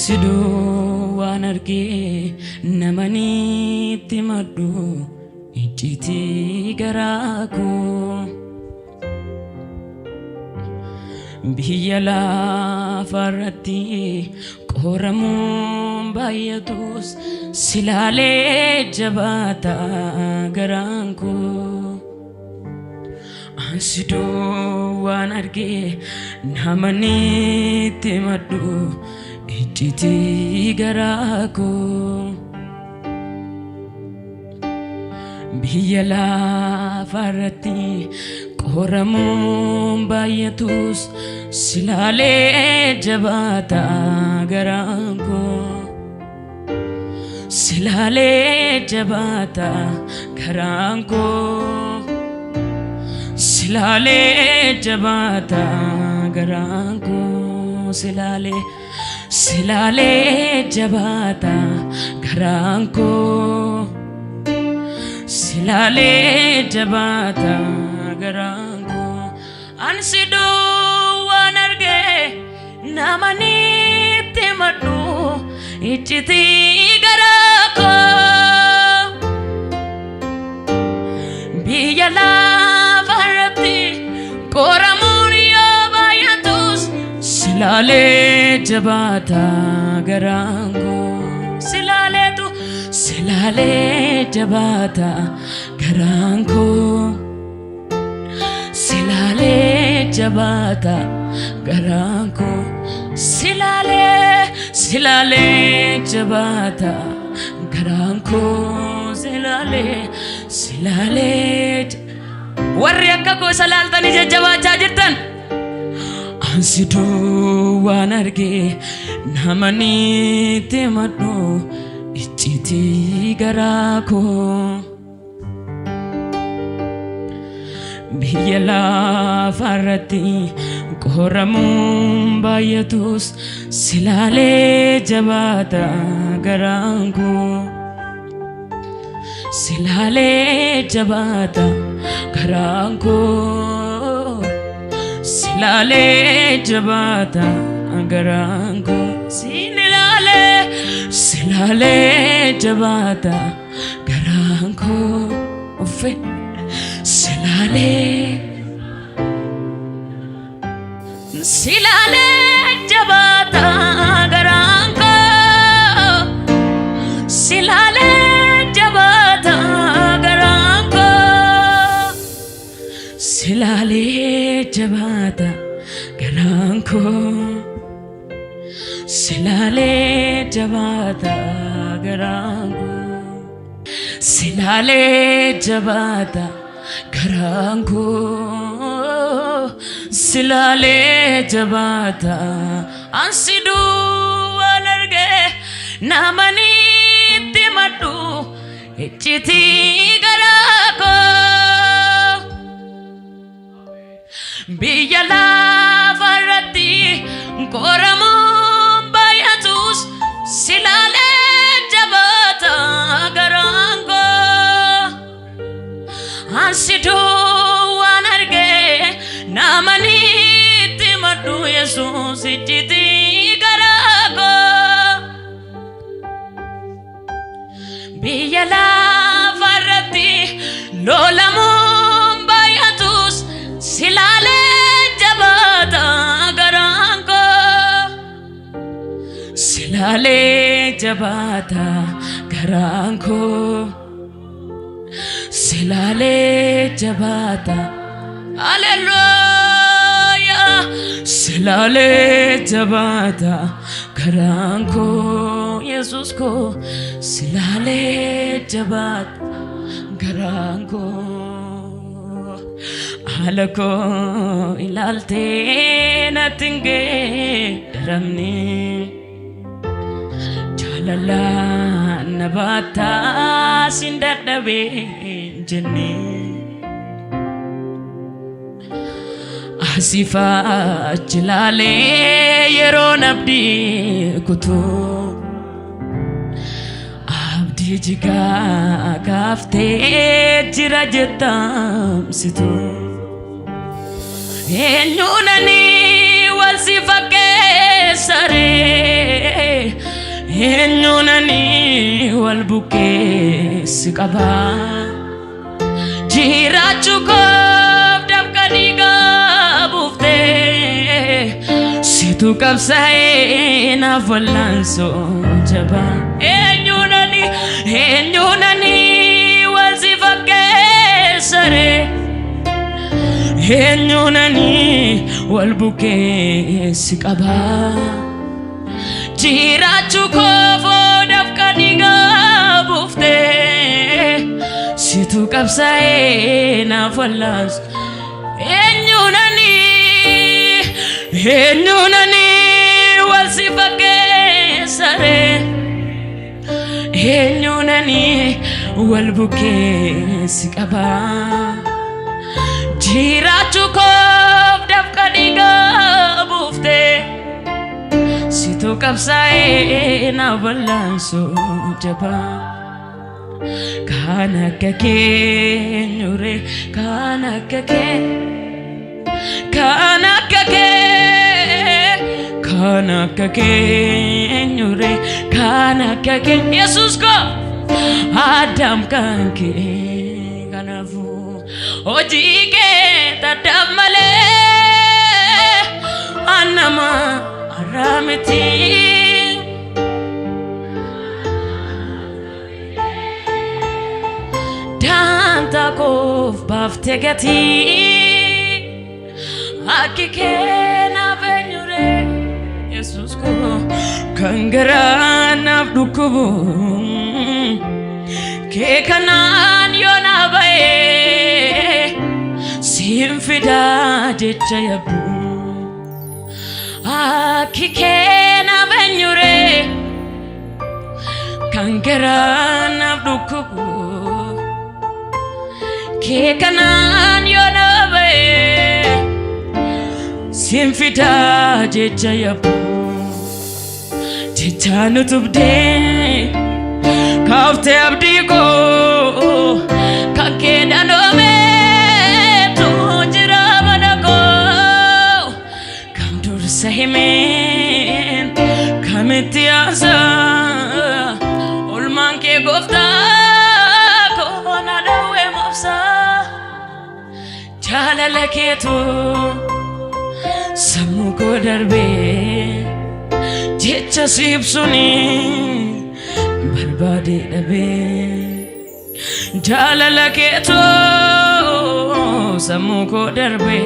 Sido wanarge namani timadu ijiti garaku biyala farati qoramu bayatus silale jabata garanku sido wanarge namani timadu ijiti garaku biyala farati qoramu bayatus silale jabata garanku silale jabata garanku silale jabata garanku silale jabata garanko silale jabata garanko ansido wanarge namani timadu ijiti garako biyala farati qoramuriya bayatus silale jabata garango silale jabata garango silale jabata garango silale jabata garango silale warri akka go salaltani jajjabaachaa jirtan ansido wanarge namani timadu ijiti garako biyala farati qoramu bayatus silale jabata garango silale jabata garango silale jabata garango silale jabata garango ofe silale jabata garango silale jabata garango silale jabata garango silale jabata garango silale jabata garango silale jabata ansidu wanarge namani timadu ijiti garako biyala farati qoramu bayatus silale jabata garango ansido wanarge namani timadu yesus ijiti garako biyala farati lolamu bayatus silale jabata garango silale jabata garango silale jabata hallelujah silale jabata garango yesus ko silale jabata garango alako ilalte natinge ramni jalala nabata sindadabe jenni Asifachilale yeron abdi kutu abdi jiga kafte jira jetam situ enyunani walsifake sare enyunani walbuke sikaba jira chuko tu kapsae na volanso jaba enyunani walsifake sare enyunani walbuke sikaba jira chukofo dafkaniga bufte situ kapsae na volanso enyunani walsifake sare enyunani walbuke sikaba jira chukof dafkaniga bufte situ kapsae na balanso jaba kana kake nyure kana kake nyure kana kake Jesus ko Adam kanke kanafu ojike tadamale anama arameti danta kof baftegati akike na venyure Jesus ko kangara nabdukubu ke kanan yona bae simfida jechayabu akike na venyure kangara nabdukubu ke kanan yona bae simfida jechayabu titanu tubde kafte abdiko kakeda nome tujira manako kamdur sahimen kametiasa ulmanke gofta kona dawe mafsa jalalaketu samuko darbe jecha sipsuni barbade dabe jalalaketo samuko darbe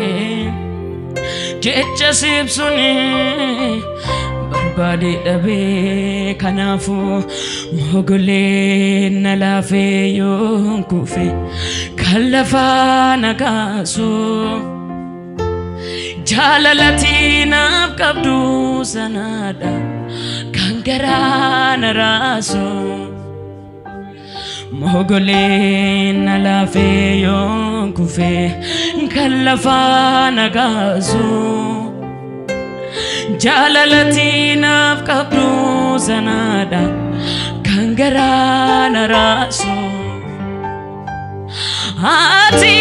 jecha sipsuni barbade dabe kanafu mogole nalafe yonkufe kalafa nakaso jalalatina kabdu sanada kangara naraso mogole nalafe yonkufe kalafa nagaso jalalatina kabdu sanada kangara naraso ati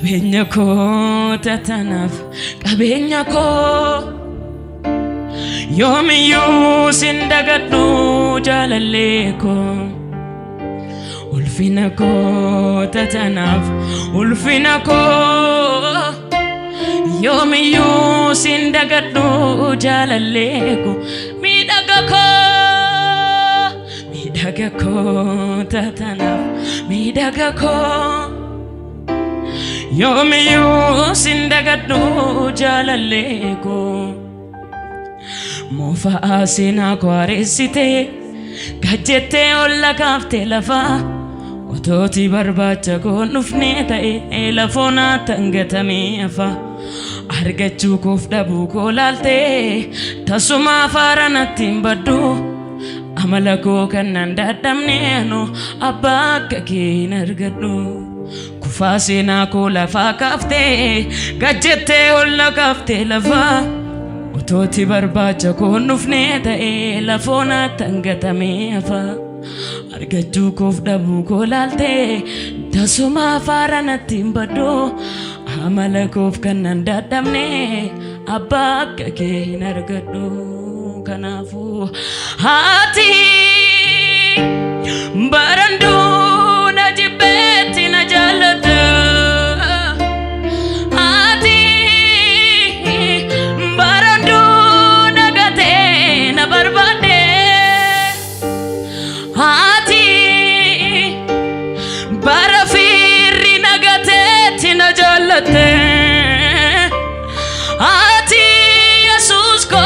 qabenya ko tatanaf qabenya ko yomiyu sindagaddu jalalle ko ulfina ko tatanaf ulfina ko yomiyu sindagaddu jalalle ko midaga ko tatanaf midaga ko Yoomiyu sindagadhu jaalalleeko Moofaa seenaa koo areessite gajjettee olla kaaftee lafa Otooti barbaacha koo dhufnee ta'e lafoonaa tangatamee hafa Argachuu koof dhabuu koo laaltee tasumaa faara natti hin baddu Amala koo kannaan dadhabne anoo abbaa akka kee hin argadhu Kufaa seenaa koo lafaa kaaftee gajjettee olla kaaftee lafa Otooti barbaacha koo dhufnee ta'e lafoonaa tangatamee hafa Argachuu koof dhabuu koo laaltee tasumaa faara natti hin baddu Amala koof kannaan dadhabne abbaa akka kee hin argadhu Kanaafuu haati baranduu na jibbeetti na jaallata Haati baranduu na gatee na barbaade Haati bara firri na gateetti na jaallate Haati Yesuus ko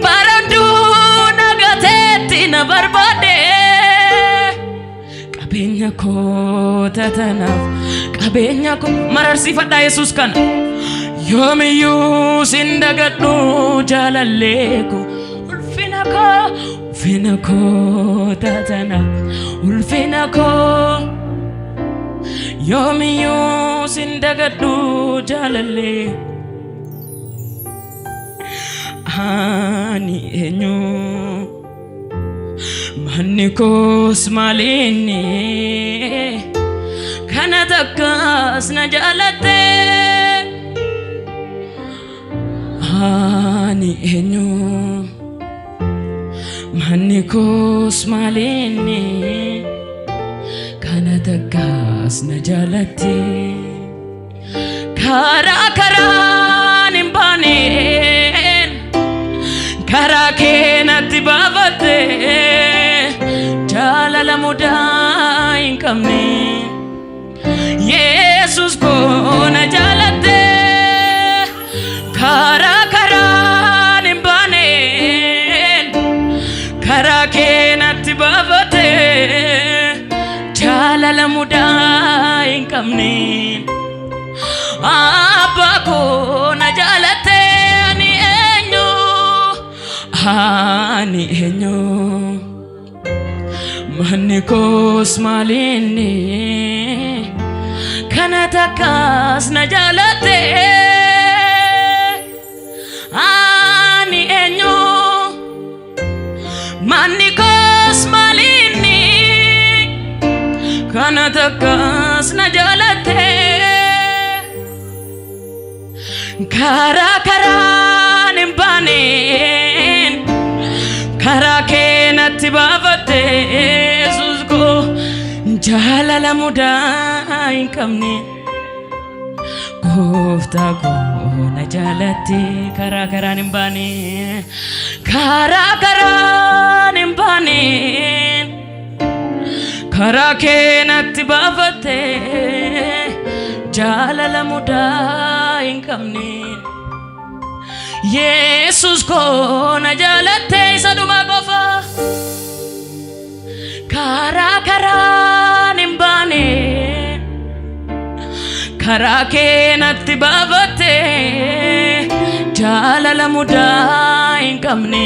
baranduu na gateetti na barbaade Qabeenya koo tatanaaf qabeenya koo mararsifadhaa Yesuus kana Yoomiyyuu sindagadhu jaalalleeko Ulfina koo tatanaaf ulfina koo Yoomiyyuu sindagadhu jaalalleeko Ani eenyu manni koos maalinni kana takkaas na jaalatte Ani eenyu manni koos maalinni kana takkaas na jaalatte Karaa hin baane Karaa keenatti baafate jaalala mudaa hin qabne Yesuus koo na jaalatte Karaa hin baane Karaa keenatti baafate jaalala mudaa hin qabne Abbaa koo na jaalatte Ani eenyu manni koos maalinni kana takkaas na jaalatte Ani eenyu manni koos maalinni kana takkaas na jaalatte Karaa hin baane Karaa keenatti baafate Yesuus koo jaalala mudaa hin qabne Gooftaa koo na jaalatte karaa hin baane Karaa hin baane Karaa keenatti baafate jaalala mudaa hin qabne Yesuus koo na jaalatte isa dhumaa qofa Karaa hin baane Karaa keenatti baafate jaalala mudaa hin qabne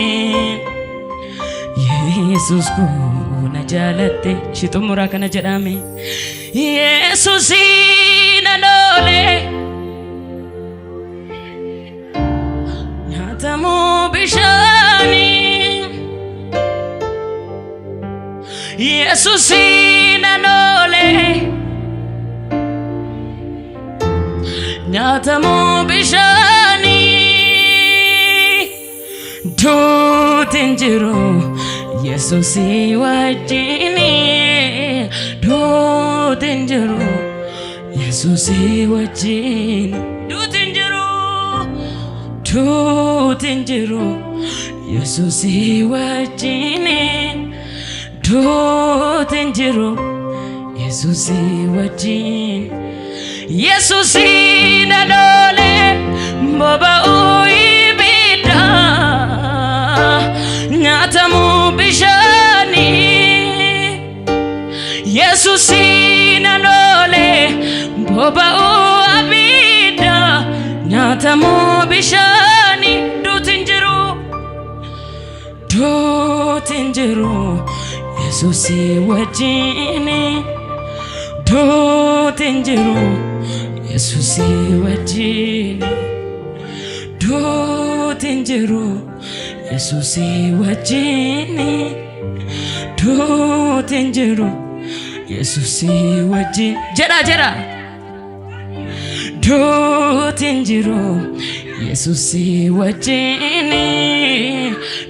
Yesuus koo na jaalatte Shixumuraa kana jedhame Yesuus na loole Nyaatamu bishaani Yesuus na loole Nyaatamu bishaani Duutin jiru Yesuus wajjini Duutin jiru Yesuus wajjini Duutin jiru Yesuus wajjini Duutin jiru Yesuus wajjini Yesuusin adoole boba'uu ibidda nyaatamu bishaani. Yesuusin adoole boba'uu ibidda nyaatamu bishaani. Duutin jiru Yesuusi wajjini. Duutin jiru Yesuusi wajjini. Duutin jiru Yesuusi wajjini. Duutin jiru Yesuusi wajjini. Jera duutin jiru Yesuusi wajjini.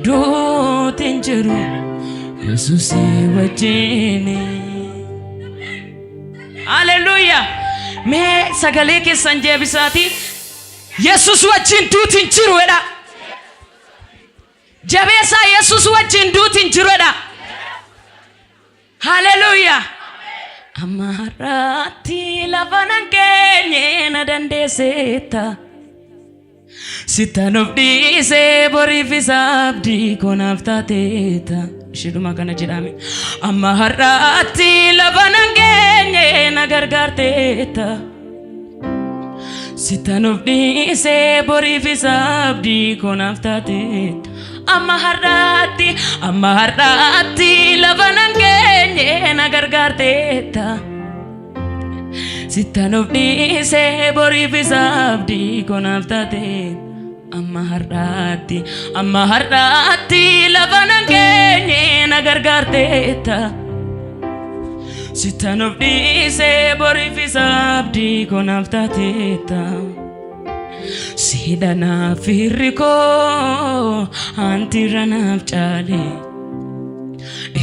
Duutin jiru Yesuusi wajjini. Hallelujah. Mee sagalee keessan jeebisaati Yesuus wajjin duutin jiru jedha. Jabeessaa Yesuus wajjin duutin jiru jedha. Hallelujah. Amma har'aatti lafa nan keenye na dandeessita. Sitan of dhiisee boriif abdii konaaf taateeta. Ishidhuma kana jedhame. Amma har'aatti lafa nan keenye na gargaarteeta. Sitan of dhiisee boriif abdii konaaf taateeta. Amma har'aatti lafa nan keenye na gargaarteeta. Sitan of dhiisee boriif abdii konaaf taateeta. Amma har'aatti lafa nan keenye na gargaarteeta. Sitan of dhiisee boriif abdii konaaf taateeta. Sidanaaf firri koo antirra naaf caale.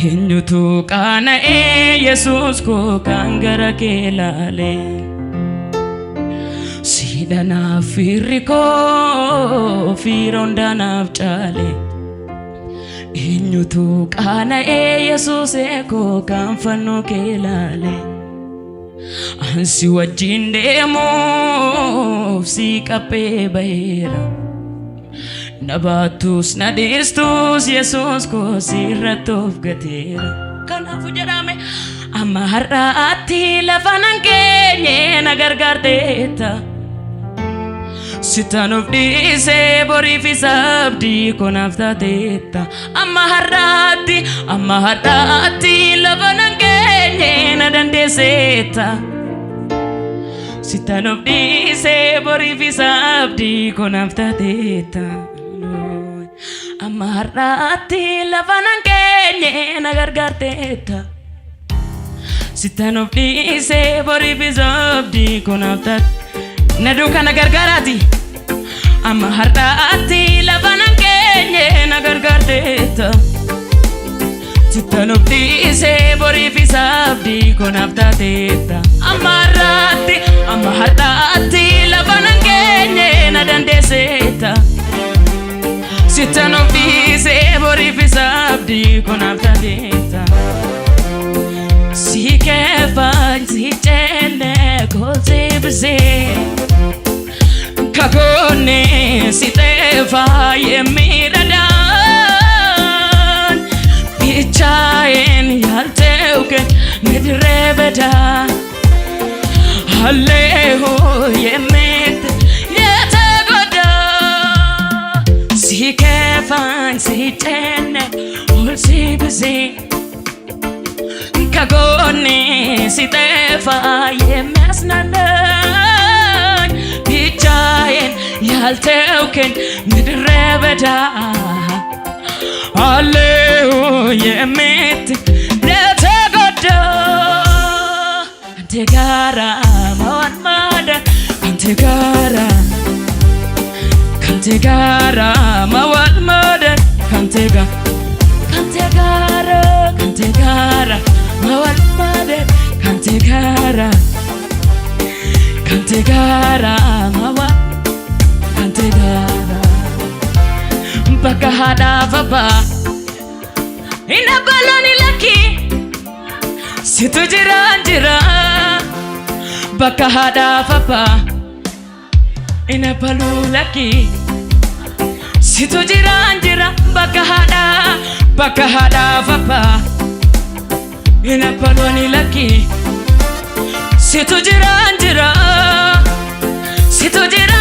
Eenyutu qaana'ee Yesuus koo kan gara kee laale. Sidanaaf firri koo fiironda naaf caale. Eenyutu qaana'ee Yesuus koo kan fannoo kee laale. Ansi wajjin deemuuf si qabbee baheera. Na baattus na dhiistus Yesuus koo sirratti of gateera. Kanaafuu jedhame amma har'aatti lafa nan keenye na gargaarteeta. Sitan of dhiisee boriif abdii konaaf taateeta. Amma har'aatti lafa nan keenye na dandeesseeta. Sitan of dhiisee boriif abdii konaaf taateeta. Amma har'aatti lafa nan keenye na gargaarteeta. Sitan of dhiisee boriif abdii konaaf taateeta. Na duuka na gargaaraati. Amma har'aatti lafa nan keenye na gargaarteeta. Sitan of dhiisee boriif abdii konaaf taateeta. Amma har'aatti lafa nan keenye na dandeesseeta. Sitan of dhiisee boriif abdii konaaf taateeta. Si keefaan si ceelle kooltee bisee. Kakone si tefa yemiradaan. Bichaen yalteuken midrebeda. Halleho yemet yetagoda. Si kefan si tenne ol si bisi. Kakone si tefa yemesnadan. Bichaen yalteuken midrebeda. Halleho yemet yetagoda. Ante gara mawan mada. Ante gara mawan mada. Ante gara mawan mada. Ante gara mawan. Ante gara baka hada baba. Ina baloni laki. Situ jira bakka haadhaaf abbaa ina balulaki situ jira bakka haadhaaf abbaa ina balulaki situ jira situ jira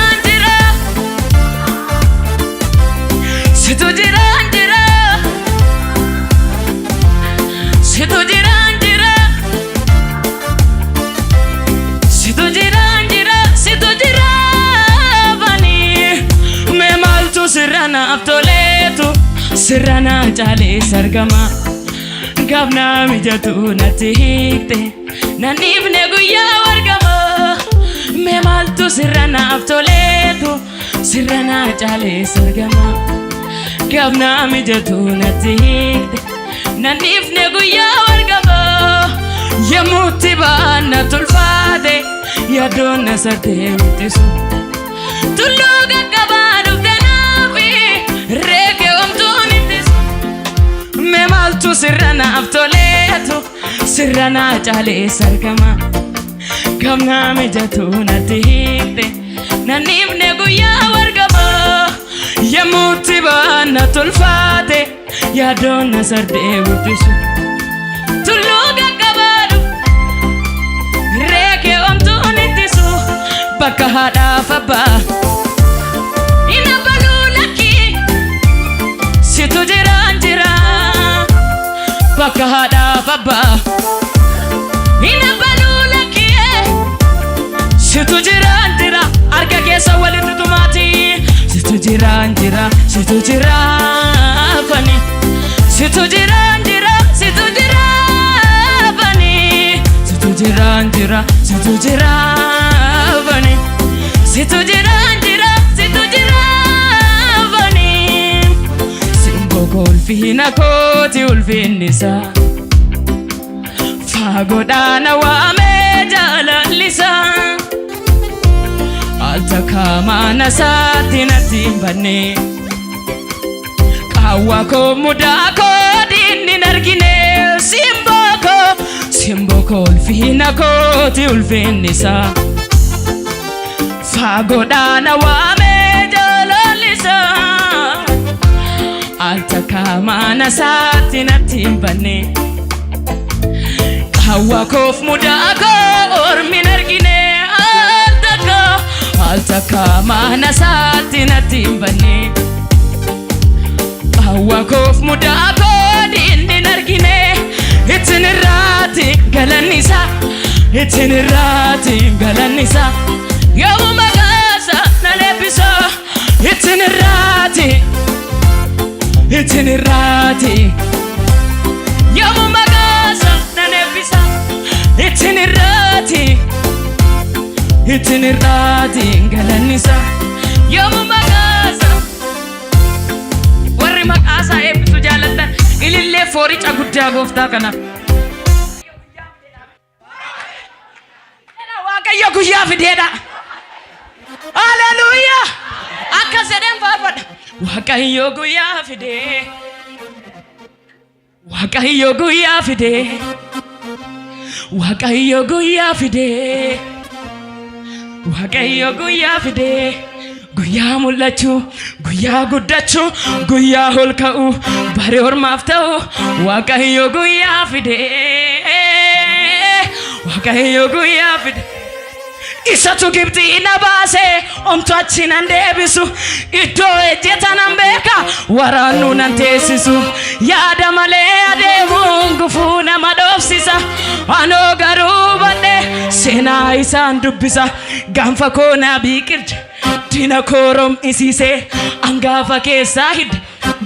situ jira situ jira situ jira bani me maltu sirana aftoletu sirana chale sargama gabna mijatu natihte nanibne guya wargama me maltu sirana aftoletu sirana chale sargama gabna mijatu natihte nanibne guya wargama yamuti bana tulfade yadona sarte mutisu tuluga kabadu tenafi reke omtunitis me maltu sirana aftoletu sirana chale sargama kamna mijatu natihte nanibne guya wargama yamuti bana tulfade yadona sarte mutisu tuluga kabadu reke omtunitis bakka haadhaaf abbaa ina balulaki situ jira bakka haadhaaf abbaa ina balulaki situ jira arga keessa walitti tumaati situ jira fani situ jira fani situ jira bani situ jira bani simbo golfina koti ulfinisa fagodana wame jalalisa alta kamana satina timbane kawako mudako dinni nargine simbo golfina koti ulfinisa fagodana wame jalalisa alta kamana satina timbane kawakof mudako ormin argine alta kamana satina timbane kawakof mudako dinni nargine itinirati galanisa yomu magasa nalebisa itinirati yomu magasa nalebisa itinirati galanisa yomu magasa warri magasa eebbisu jaalatan ilillee fooricha guddaa gooftaa kana waaqayyo guyyaa fideedha haleluuyaa akka sedeen faarfadha waaqayyo guyyaa fidee waaqayyo guyyaa fidee waaqayyo guyyaa fidee waaqayyo guyyaa fidee guyyaa mul'achuu guyyaa guddachuu guyyaa ol ka'uu bare ormaaf ta'u waaqayyo guyyaa fidee waaqayyo guyyaa fidee isatu Gibxii na baase omtu achi nan deebisu iddoo ejjeta nan beeka waraannu nan teessisu yaada malee adeemuun gufuu nama dhoofsisa anoo garuu badhe seenaa isaan dubbisa gaanfa koo na biqilche dina koo rom'isiise angaafa keessaa hidde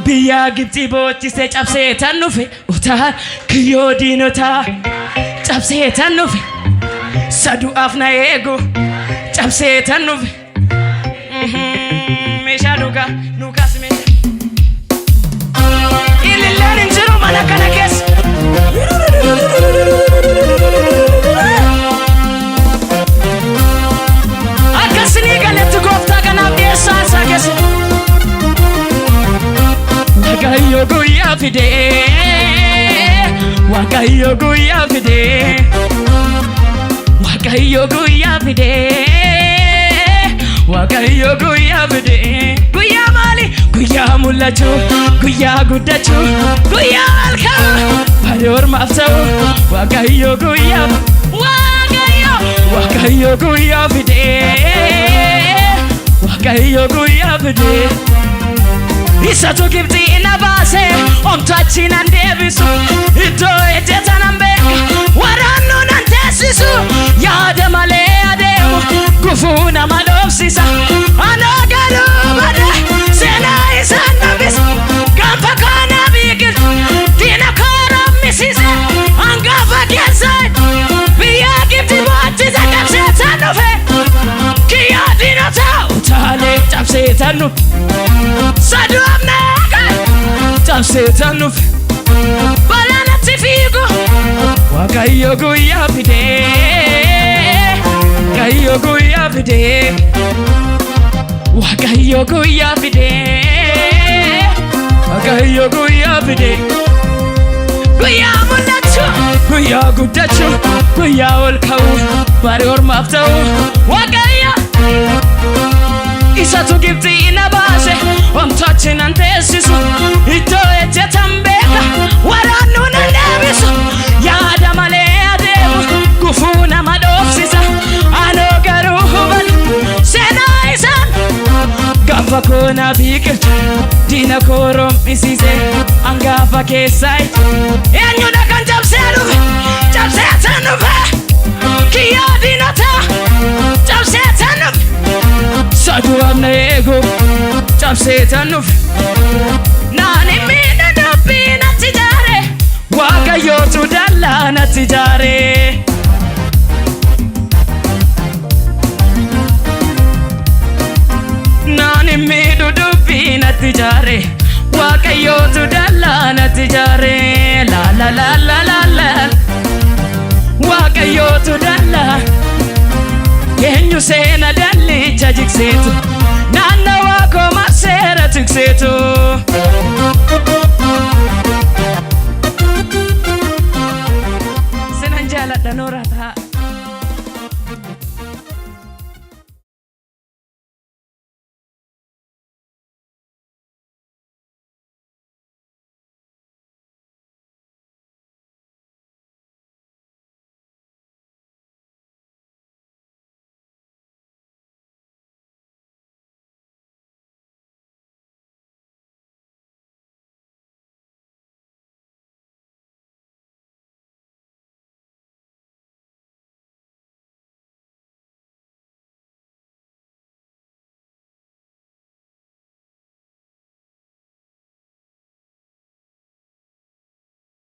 biyya Gibxii boochise cabsee tan dhufe utaa kiyyoo diinotaa cabsee tan dhufe sadu'aaf na eegu cabsee tan dhufe meeshaa dhugaa nuukaas meeshaa ililleen hin jiru mana kana keessa akkasini galetti gooftaa kanaaf dhiyeessaa isaa keessa waaqayyo guyyaa fidee waaqayyo guyyaa fidee waaqayyo guyyaa waaqayyo guyyaa fide guyyaa maali guyyaa mul'achuu guyyaa guddachuu guyyaa halkan bara ormaaf ta'u waaqayyo guyyaa waaqayyo guyyaa fide waaqayyo guyyaa fide Isatu Gibxii na baase omtu achi nan deebisu iddoo ejjeta nan beeka waraannu nan teessisu yaada malee adeemu gufuu nama dhoofsisa anoo garuu bada seenaa isaan nambisa gaanfa koona biqiltu diina koo rommisiise hangafa keessaan biyya Gibxi boochisa cabseetan dhufe kiyyaa diinota utaalee cabseetan dhufe Saduamna cabseetan dhufe balanatti fiigu waaqayyo guyyaa fide waaqayyo guyyaa fide waaqayyo guyyaa fide waaqayyo guyyaa fide guyyaa mul'achuu guyyaa guddachuu guyyaa ol ka'uu bara ormaaf ta'u waaqayyo Isatu Gibxii na baase omtu achi nan teessisu iddoo ejjetan beeka waraannu nan deebisu yaada malee adeemu gufuu nama dhoofsisa anoo garuu hubadhu seenaa isaan gaanfa koona biqiltu diina koo rommisiise hangafa keessaa eenyudha kan cabsee dhufe cabseetan dhufe kiyyaa diinota cabseetan dhufe Saduamna eego cabseetan dhufe naani miidha dubbii natti jaare waaqayyootu dallaa natti jaare naani miidha dubbii natti jaare waaqayyootu dallaa natti jaare la la la la la la waaqayyootu dallaa Eenyu seena dallicha jigseetu naannawaa koo marseera tikseetu